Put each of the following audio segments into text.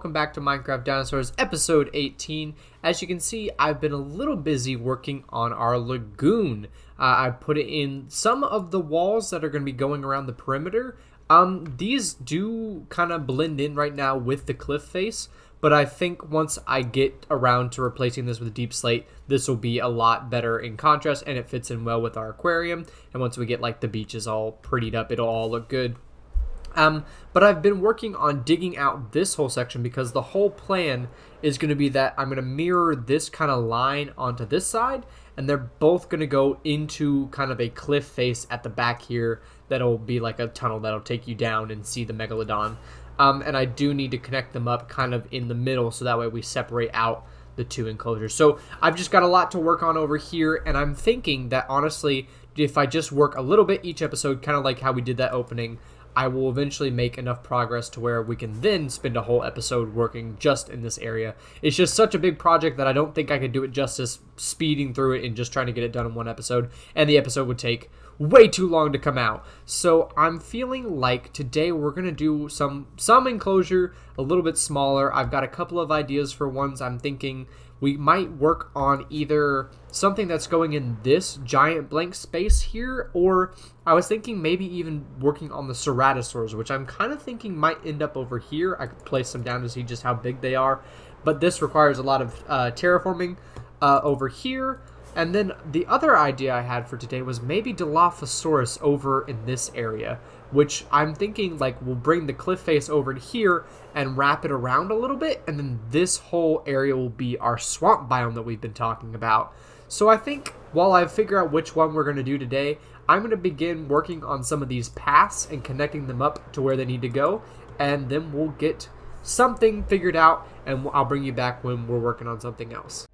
welcome back to Minecraft Dinosaurs episode 18. As you can see, I've been a little busy working on our lagoon. I put it in some of the walls that are going to be going around the perimeter. These do kind of blend in right now with the cliff face, but I think once I get around to replacing this with deep slate, this will be a lot better in contrast, and it fits in well with our aquarium. And once we get like the beaches all prettied up, it'll all look good. But I've been working on digging out this whole section because the whole plan is going to be that I'm going to mirror this kind of line onto this side, and they're both going to go into kind of a cliff face at the back here that'll be like a tunnel that'll take you down and see the megalodon. And I do need to connect them up kind of in the middle so that way we separate out the two enclosures. So I've just got a lot to work on over here, and I'm thinking that honestly, if I just work a little bit each episode, kind of like how we did that opening, I will eventually make enough progress to where we can then spend a whole episode working just in this area. It's just such a big project that I don't think I could do it justice speeding through it and just trying to get it done in one episode, and the episode would take way too long to come out. So I'm feeling like today we're going to do some enclosure a little bit smaller. I've got a couple of ideas for ones. I'm thinking we might work on either something that's going in this giant blank space here, or I was thinking maybe even working on the Ceratosaurs, which I'm kind of thinking might end up over here. I could place them down to see just how big they are, but this requires a lot of terraforming over here. And then the other idea I had for today was maybe Dilophosaurus over in this area, which I'm thinking like we'll bring the cliff face over to here and wrap it around a little bit, and then this whole area will be our swamp biome that we've been talking about. So I think while I figure out which one we're going to do today, I'm going to begin working on some of these paths and connecting them up to where they need to go, and then we'll get something figured out, and I'll bring you back when we're working on something else.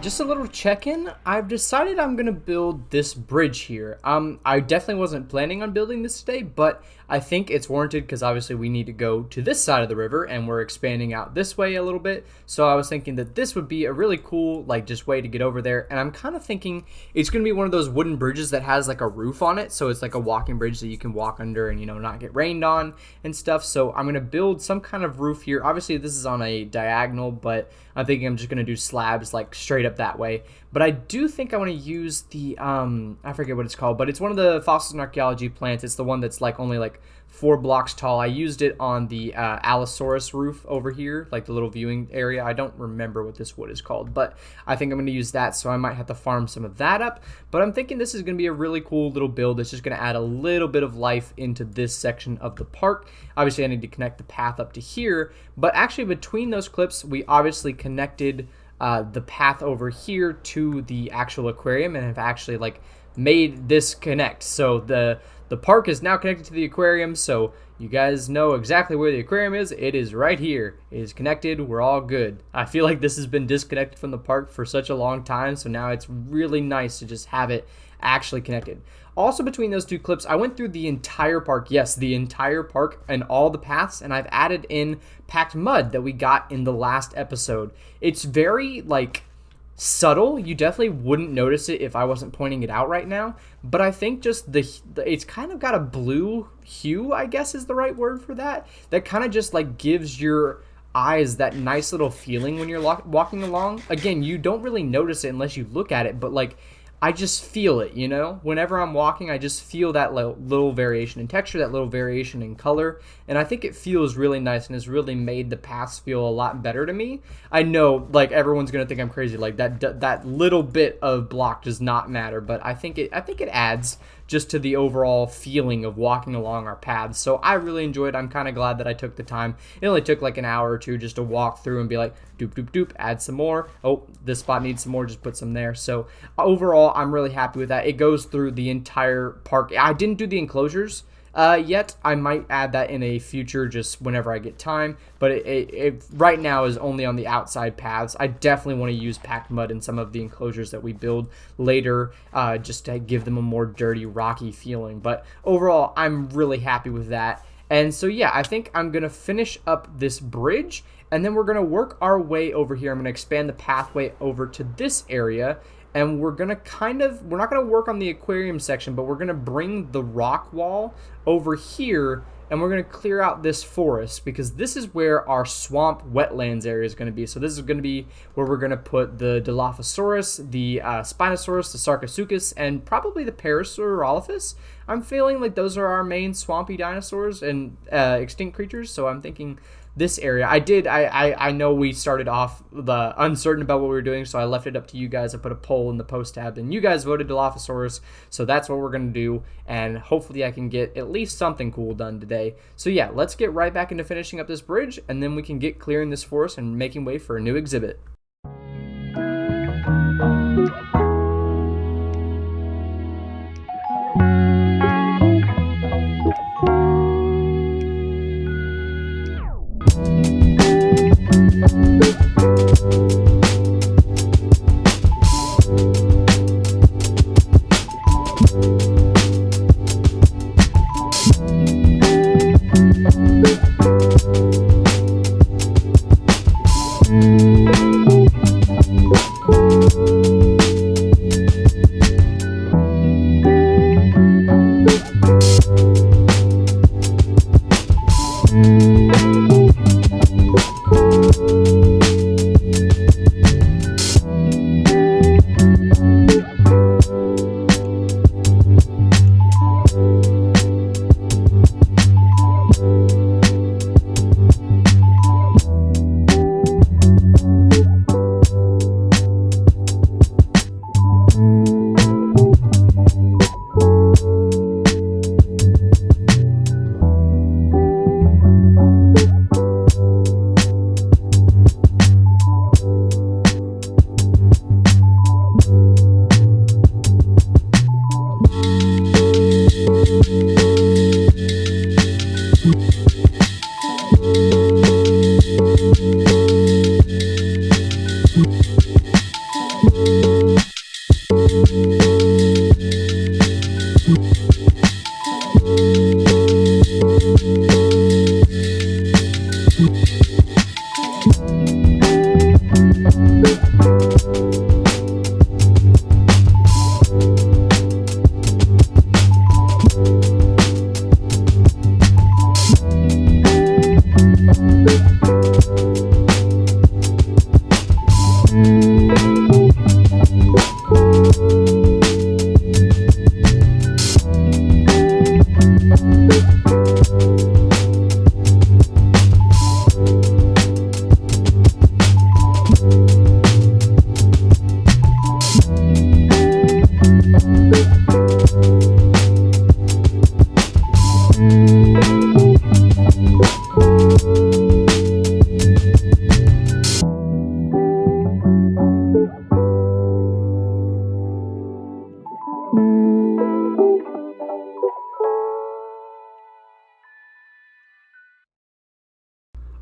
Just a little check-in. I've decided I'm gonna build this bridge here. I definitely wasn't planning on building this today, but I think it's warranted because obviously we need to go to this side of the river and we're expanding out this way a little bit. So I was thinking that this would be a really cool like just way to get over there, and I'm kind of thinking it's gonna be one of those wooden bridges that has like a roof on it, so it's like a walking bridge that you can walk under and not get rained on and stuff. So I'm gonna build some kind of roof here. Obviously this is on a diagonal, but I'm thinking I'm just gonna do slabs like straight up that way. But I do think I want to use the I forget what it's called, but it's one of the fossils and archaeology plants. It's the one that's like only like 4 blocks tall. I used it on the Allosaurus roof over here, like the little viewing area. I don't remember what this wood is called, but I think I'm going to use that, so I might have to farm some of that up. But I'm thinking this is going to be a really cool little build that's just going to add a little bit of life into this section of the park. Obviously I need to connect the path up to here, but actually between those clips we obviously connected the path over here to the actual aquarium and have actually like made this connect. So the park is now connected to the aquarium, so you guys know exactly where the aquarium is. It is right here. It is connected. We're all good. I feel like this has been disconnected from the park for such a long time, so now it's really nice to just have it actually connected. Also between those two clips, I went through the entire park, yes, the entire park and all the paths, and I've added in packed mud that we got in the last episode. It's very like subtle. You definitely wouldn't notice it if I wasn't pointing it out right now, but I think just it's kind of got a blue hue, I guess is the right word for that, that kind of just like gives your eyes that nice little feeling when you're walking along. Again, you don't really notice it unless you look at it, but like I just feel it, you know? Whenever I'm walking, I just feel that little variation in texture, that little variation in color, and I think it feels really nice and has really made the paths feel a lot better to me. I know, like, everyone's gonna think I'm crazy, like that little bit of block does not matter, but I think it adds just to the overall feeling of walking along our paths. So I really enjoyed it. I'm kind of glad that I took the time. It only took like an hour or two just to walk through and be like, doop, doop, doop, add some more. Oh, this spot needs some more, just put some there. So overall, I'm really happy with that. It goes through the entire park. I didn't do the enclosures yet. I might add that in a future, just whenever I get time, but it right now is only on the outside paths. I definitely want to use packed mud in some of the enclosures that we build later, just to give them a more dirty, rocky feeling. But overall, I'm really happy with that. And so yeah, I think I'm gonna finish up this bridge, and then we're gonna work our way over here. I'm gonna expand the pathway over to this area, and we're gonna we're not gonna work on the aquarium section, but we're gonna bring the rock wall over here, and we're gonna clear out this forest, because this is where our swamp wetlands area is gonna be. So this is gonna be where we're gonna put the Dilophosaurus, the Spinosaurus, the Sarcosuchus, and probably the Parasaurolophus. I'm feeling like those are our main swampy dinosaurs and extinct creatures, so I'm thinking this area. I know we started off uncertain about what we were doing, so I left it up to you guys. I put a poll in the post tab, and you guys voted Dilophosaurus, so that's what we're going to do, and hopefully I can get at least something cool done today. So yeah, let's get right back into finishing up this bridge, and then we can get clearing this forest and making way for a new exhibit.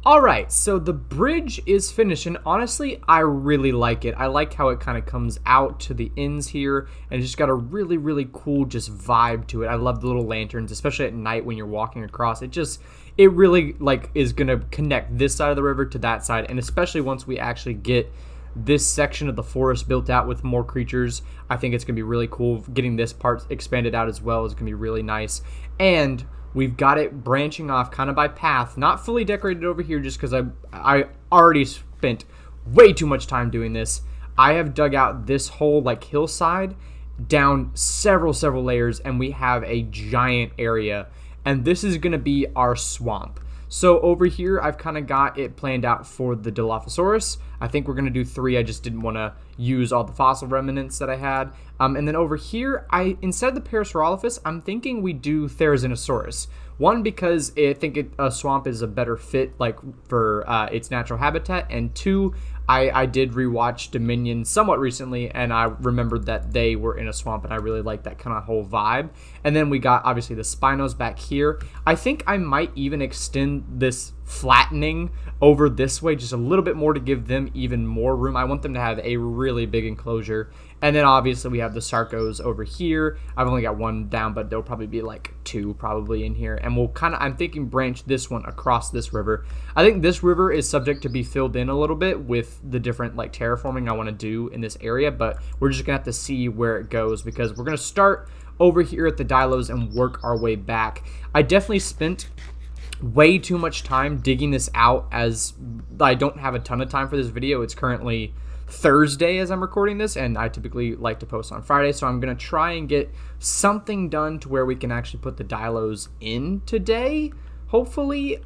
Alright, so the bridge is finished, and honestly, I really like it. I like how it kind of comes out to the ends here, and it's just got a really, really cool just vibe to it. I love the little lanterns, especially at night when you're walking across. It really, like, is going to connect this side of the river to that side, and especially once we actually get this section of the forest built out with more creatures. I think it's going to be really cool. Getting this part expanded out as well is going to be really nice. And we've got it branching off kind of by path, not fully decorated over here just because I already spent way too much time doing this. I have dug out this whole like hillside down several layers, and we have a giant area, and this is going to be our swamp. So over here, I've kind of got it planned out for the Dilophosaurus. I think we're going to do 3. I just didn't want to use all the fossil remnants that I had. And then over here, instead of the Parasaurolophus, I'm thinking we do Therizinosaurus. One, because I think a swamp is a better fit like for its natural habitat, and 2, I did rewatch Dominion somewhat recently, and I remembered that they were in a swamp, and I really like that kind of whole vibe. And then we got, obviously, the Spinos back here. I think I might even extend this flattening over this way just a little bit more to give them even more room. I want them to have a really big enclosure. And then, obviously, we have the Sarcos over here. I've only got 1 down, but there'll probably be like 2 probably in here. And we'll kind of, I'm thinking, branch this one across this river. I think this river is subject to be filled in a little bit with the different like terraforming I want to do in this area, but we're just gonna have to see where it goes because we're gonna start over here at the Dilos and work our way back. I definitely spent way too much time digging this out, as I don't have a ton of time for this video. It's currently Thursday as I'm recording this, and I typically like to post on Friday, so I'm gonna try and get something done to where we can actually put the Dilos in today, hopefully.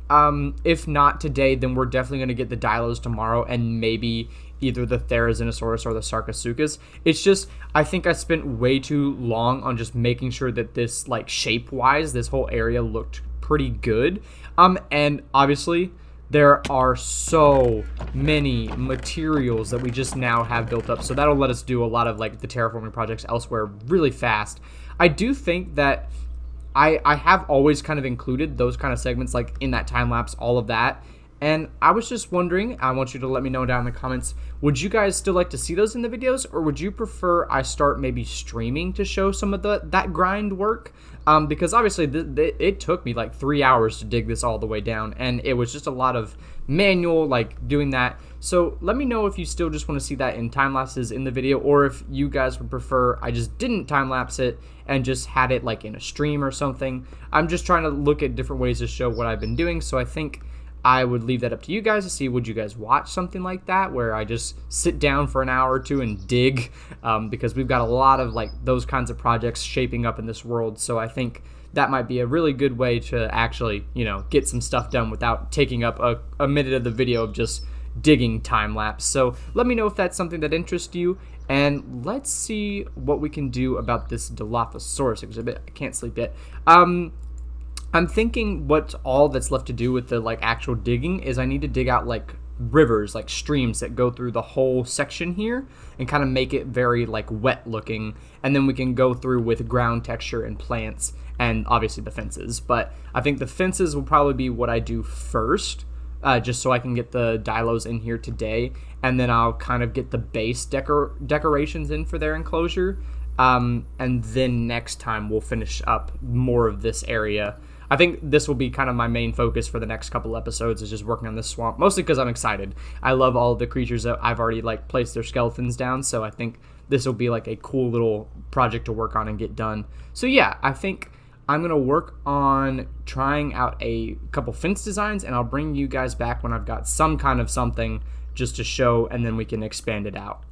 If not today, then we're definitely gonna get the Dilos tomorrow, and maybe either the Therizinosaurus or the Sarcosuchus. It's just, I think I spent way too long on just making sure that this, like, shape-wise, this whole area looked pretty good. And obviously, there are so many materials that we just now have built up, so that'll let us do a lot of, like, the terraforming projects elsewhere really fast. I do think that I have always kind of included those kind of segments, like, in that time-lapse, all of that. And I was just wondering, I want you to let me know down in the comments, would you guys still like to see those in the videos, or would you prefer I start maybe streaming to show some of that grind work? Because obviously it took me like 3 hours to dig this all the way down, and it was just a lot of manual, like, doing that. So let me know if you still just want to see that in time lapses in the video, or if you guys would prefer I just didn't time lapse it and just had it like in a stream or something. I'm just trying to look at different ways to show what I've been doing, so I think I would leave that up to you guys to see. Would you guys watch something like that where I just sit down for an hour or 2 and dig? Because we've got a lot of like those kinds of projects shaping up in this world, so I think that might be a really good way to actually, you know, get some stuff done without taking up a minute of the video of just digging time lapse. So let me know if that's something that interests you, and let's see what we can do about this Dilophosaurus exhibit. I can't sleep yet. I'm thinking what all that's left to do with the like actual digging is I need to dig out like rivers, like streams that go through the whole section here and kind of make it very like wet looking, and then we can go through with ground texture and plants and obviously the fences. But I think the fences will probably be what I do first, just so I can get the Dilos in here today, and then I'll kind of get the base decorations in for their enclosure, and then next time we'll finish up more of this area. I think this will be kind of my main focus for the next couple episodes, is just working on this swamp, mostly because I'm excited. I love all of the creatures that I've already like placed their skeletons down, so I think this will be like a cool little project to work on and get done. So yeah, I think I'm going to work on trying out a couple fence designs, and I'll bring you guys back when I've got some kind of something just to show, and then we can expand it out.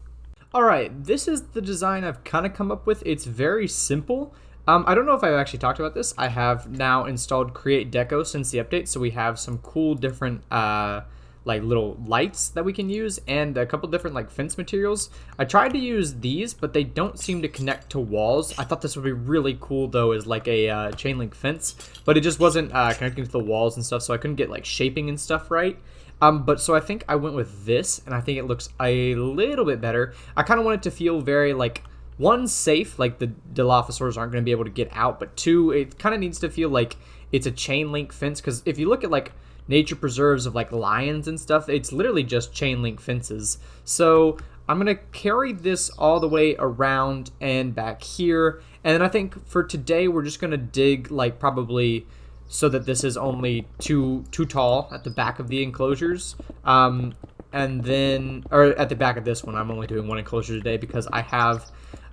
Alright, this is the design I've kind of come up with. It's very simple. I don't know if I've actually talked about this. I have now installed Create Deco since the update, so we have some cool different like little lights that we can use, and a couple different like fence materials. I tried to use these, but they don't seem to connect to walls. I thought this would be really cool though, as like a chain link fence, but it just wasn't connecting to the walls and stuff, so I couldn't get like shaping and stuff right. But so I think I went with this, and I think it looks a little bit better. I kind of want it to feel very like, one, safe, like the Dilophosaurs aren't going to be able to get out, but 2, it kind of needs to feel like it's a chain link fence, because if you look at like nature preserves of like lions and stuff, it's literally just chain link fences. So I'm going to carry this all the way around and back here, and then I think for today we're just going to dig like probably so that this is only too tall at the back of the enclosures. and then, or at the back of this one, I'm only doing one enclosure today because I have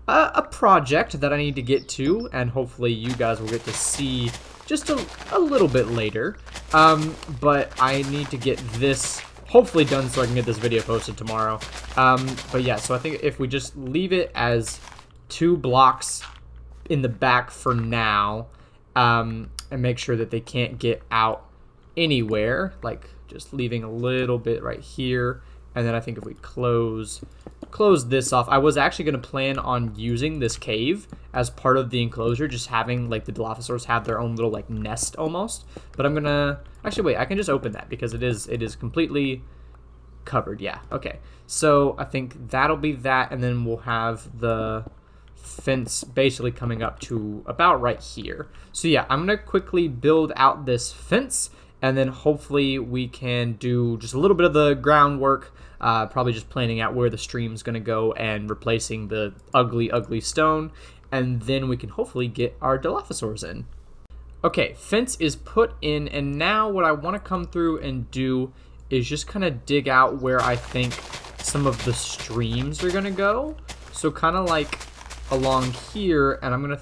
a project that I need to get to, and hopefully you guys will get to see just a little bit later. But I need to get this hopefully done so I can get this video posted tomorrow. But yeah, so I think if we just leave it as 2 blocks in the back for now, and make sure that they can't get out anywhere, like just leaving a little bit right here. And then I think if we close this off, I was actually going to plan on using this cave as part of the enclosure, just having like the Dilophosaurs have their own little like nest almost. But I'm gonna actually wait, I can just open that because it is completely covered. Yeah, okay, so I think that'll be that, and then we'll have the fence basically coming up to about right here. So yeah, I'm gonna quickly build out this fence, and then hopefully we can do just a little bit of the groundwork, probably just planning out where the stream's gonna go and replacing the ugly stone, and then we can hopefully get our Dilophosaurs in. Okay, fence is put in, and now what I want to come through and do is just kind of dig out where I think some of the streams are gonna go. So kind of like along here, and I'm gonna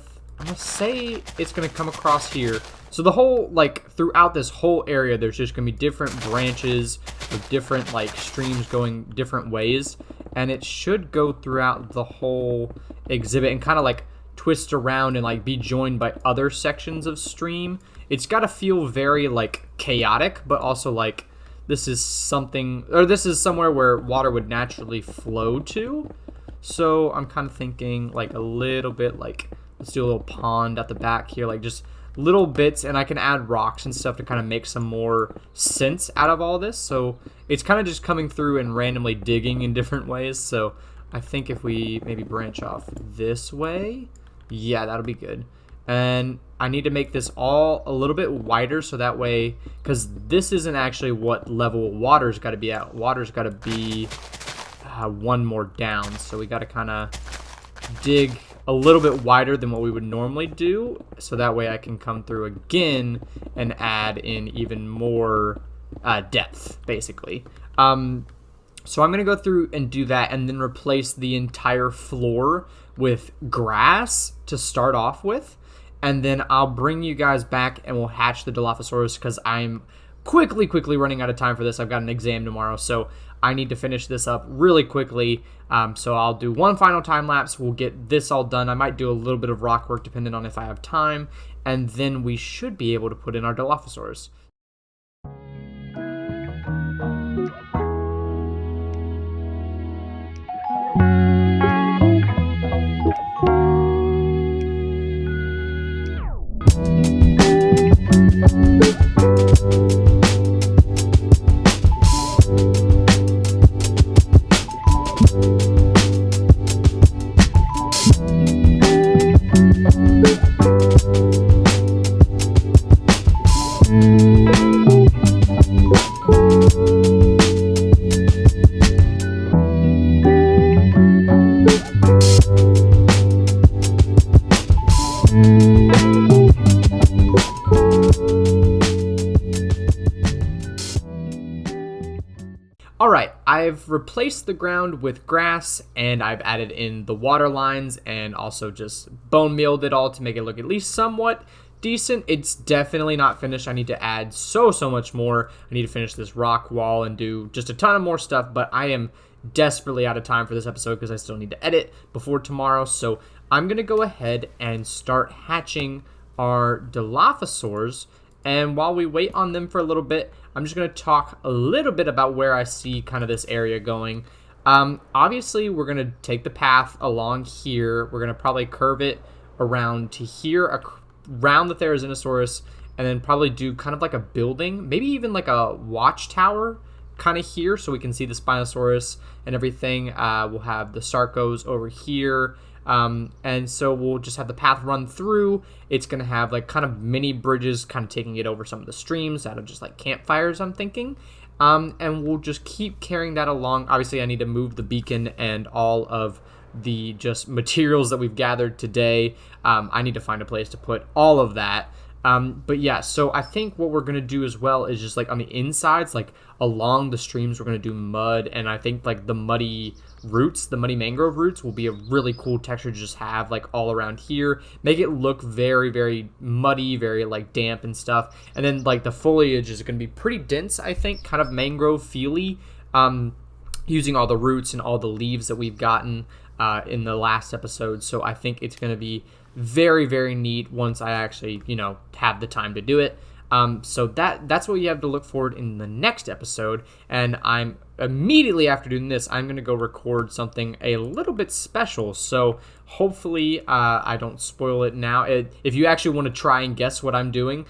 say it's gonna come across here. So the whole, like, throughout this whole area, there's just gonna be different branches with different like streams going different ways, and it should go throughout the whole exhibit and kind of like twist around and like be joined by other sections of stream. It's got to feel very like chaotic, but also like this is something, or this is somewhere where water would naturally flow to. So I'm kind of thinking like a little bit like, let's do a little pond at the back here, like just little bits, and I can add rocks and stuff to kind of make some more sense out of all this. So it's kind of just coming through and randomly digging in different ways. So I think if we maybe branch off this way, yeah, that'll be good. And I need to make this all a little bit wider so that way, because this isn't actually what level water's got to be at. Water's got to be one more down, so we got to kind of dig a little bit wider than what we would normally do, so that way I can come through again and add in even more depth, basically. So I'm gonna go through and do that, and then replace the entire floor with grass to start off with, and then I'll bring you guys back and we'll hatch the Dilophosaurus, because I'm quickly running out of time for this. I've got an exam tomorrow, so I need to finish this up really quickly. So I'll do one final time lapse. We'll get this all done. I might do a little bit of rock work depending on if I have time, and then we should be able to put in our Dilophosaurs. Alright, I've replaced the ground with grass, and I've added in the water lines, and also just bone mealed it all to make it look at least somewhat decent. It's definitely not finished. I need to add so much more. I need to finish this rock wall and do just a ton of more stuff, but I am desperately out of time for this episode because I still need to edit before tomorrow. So I'm going to go ahead and start hatching our Dilophosaurs, and while we wait on them for a little bit, I'm just going to talk a little bit about where I see kind of this area going. Obviously, we're going to take the path along here. We're going to probably curve it around to here, around the Therizinosaurus, and then probably do kind of like a building, maybe even like a watchtower kind of here, so we can see the Spinosaurus and everything. We'll have the Sarcos over here. And so we'll just have the path run through. It's going to have like kind of mini bridges kind of taking it over some of the streams out of just like campfires, I'm thinking. And we'll just keep carrying that along. Obviously, I need to move the beacon and all of the just materials that we've gathered today. I need to find a place to put all of that. But yeah, so I think what we're going to do as well is just like on the insides, like along the streams, we're going to do mud. And I think like the muddy roots, the muddy mangrove roots will be a really cool texture to just have like all around here. Make it look very, very muddy, very like damp and stuff. And then like the foliage is going to be pretty dense, I think, kind of mangrove feely, using all the roots and all the leaves that we've gotten in the last episode. So I think it's going to be very, very neat once I actually, have the time to do it. So that's what you have to look forward in the next episode. And I'm immediately after doing this, I'm going to go record something a little bit special. So hopefully I don't spoil it now. If you actually want to try and guess what I'm doing,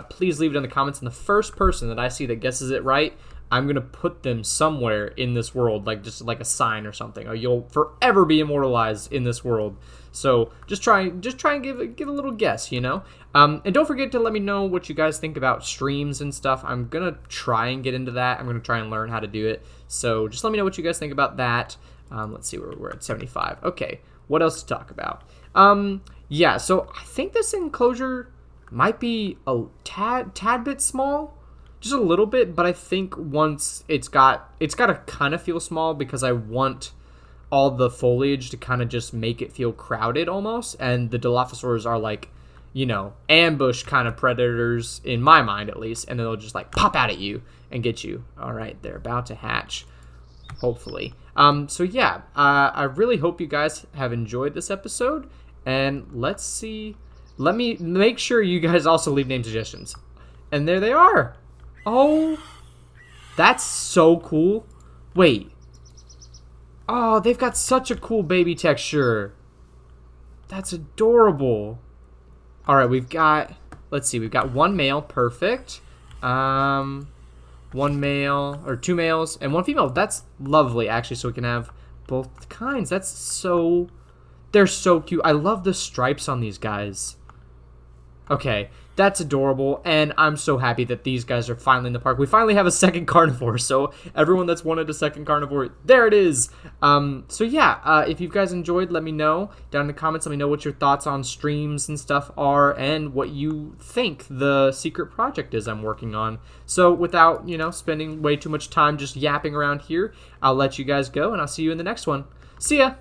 please leave it in the comments. And the first person that I see that guesses it right, I'm going to put them somewhere in this world, like just like a sign or something. Or you'll forever be immortalized in this world. So just try and give a little guess, And don't forget to let me know what you guys think about streams and stuff. I'm going to try and get into that. I'm going to try and learn how to do it. So just let me know what you guys think about that. Let's see, we're at 75. Okay, what else to talk about? Yeah, so I think this enclosure might be a tad bit small. Just a little bit, but I think once it's got to kind of feel small because I want all the foliage to kind of just make it feel crowded almost. And the Dilophosaurs are like, ambush kind of predators in my mind at least, and they'll just like pop out at you and get you. All right, they're about to hatch, hopefully. So yeah, I really hope you guys have enjoyed this episode, and let's see. Let me make sure you guys also leave name suggestions. And there they are. Oh, that's so cool. Wait. Oh, they've got such a cool baby texture. That's adorable. All right, we've got one male, perfect. One male, or two males, and one female. That's lovely, actually, so we can have both kinds. They're so cute. I love the stripes on these guys. Okay, that's adorable, and I'm so happy that these guys are finally in the park. We finally have a second carnivore, so everyone that's wanted a second carnivore, there it is. So yeah, if you guys enjoyed, let me know down in the comments. Let me know what your thoughts on streams and stuff are, and what you think the secret project is I'm working on. So without, spending way too much time just yapping around here, I'll let you guys go, and I'll see you in the next one. See ya!